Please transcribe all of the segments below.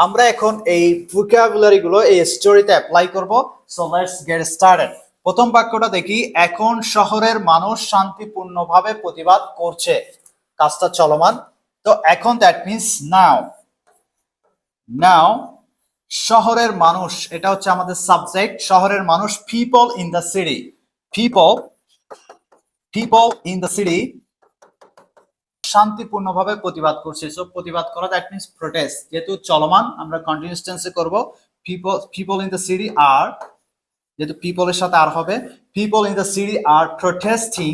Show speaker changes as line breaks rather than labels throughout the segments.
আমরা এখন এই ভোকাবুলারি গুলো এই স্টোরিতে অ্যাপ্লাই করব। So let's get started. প্রথম বাক্যটা দেখি, এখন শহরের মানুষ শান্তিপূর্ণভাবে প্রতিবাদ করছে। কাজটা চলমান। তো এখন দ্যাট মিন্স নাও। নাও শহরের মানুষ, এটা হচ্ছে আমাদের সাবজেক্ট। শহরের মানুষ, people in the city. People people in the city শান্তিপূর্ণভাবে প্রতিবাদ করছে। সো প্রতিবাদ করা দ্যাট মিন্স প্রোটেস্ট। যেহেতু চলমান, আমরা কন্টিনিউয়াস টেন্সে করব। People in the city are, যেহেতু পিপলের সাথে আর হবে, people in the city are protesting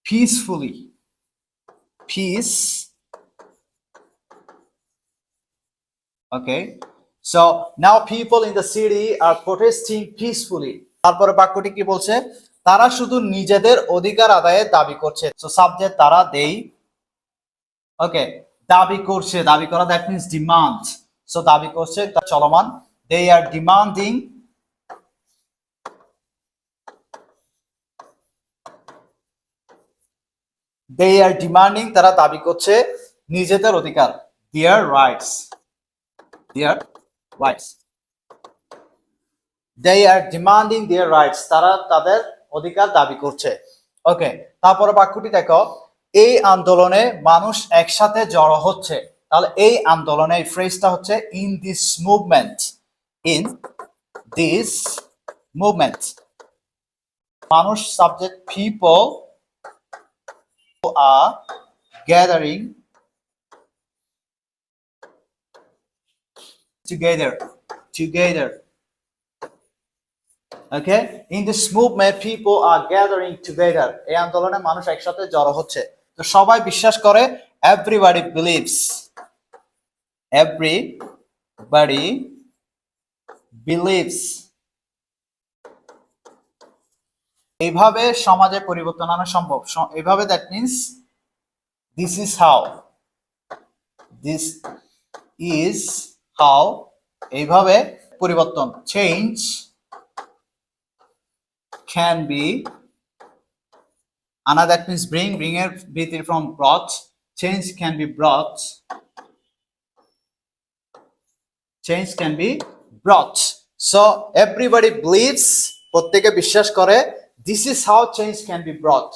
peacefully. Peace, okay. So now people in the city are protesting peacefully. তারপরে বাক্যটি কি বলছে? তারা শুধু নিজেদের অধিকার আদায়ের দাবি করছে। সো সাবজেক্ট তারা, দেই। ওকে, দাবি করছে, দাবি করা দ্যাট মিন্স ডিমান্ড। সো দাবি করছে, তা চলমান। দে আর ডিমান্ডিং, তারা দাবি করছে নিজেদের অধিকার। Their rights, they are demanding their rights, তারা তাদের অধিকার দাবি করছে। ওকে, তারপরে বাক্যটি দেখো, এই আন্দোলনে মানুষ একসাথে জড়ো হচ্ছে। তাহলে এই আন্দোলনে, এই ফ্রেজটা হচ্ছে in this movement. In this movement, মানুষ সাবজেক্ট, পিপল আর gathering together. Okay, in this movement people are gathering together. এই আন্দোলনে মানুষ একসাথে জড়ো হচ্ছে। তো সবাই বিশ্বাস করে, everybody believes। এইভাবে সমাজে পরিবর্তন আনা সম্ভব। এইভাবে that means this is how এইভাবে পরিবর্তন, change can be, Anna that means bring it with it from brought. Change can be brought. So everybody believes, প্রত্যেকে বিশ্বাস করে, this is how change can be brought.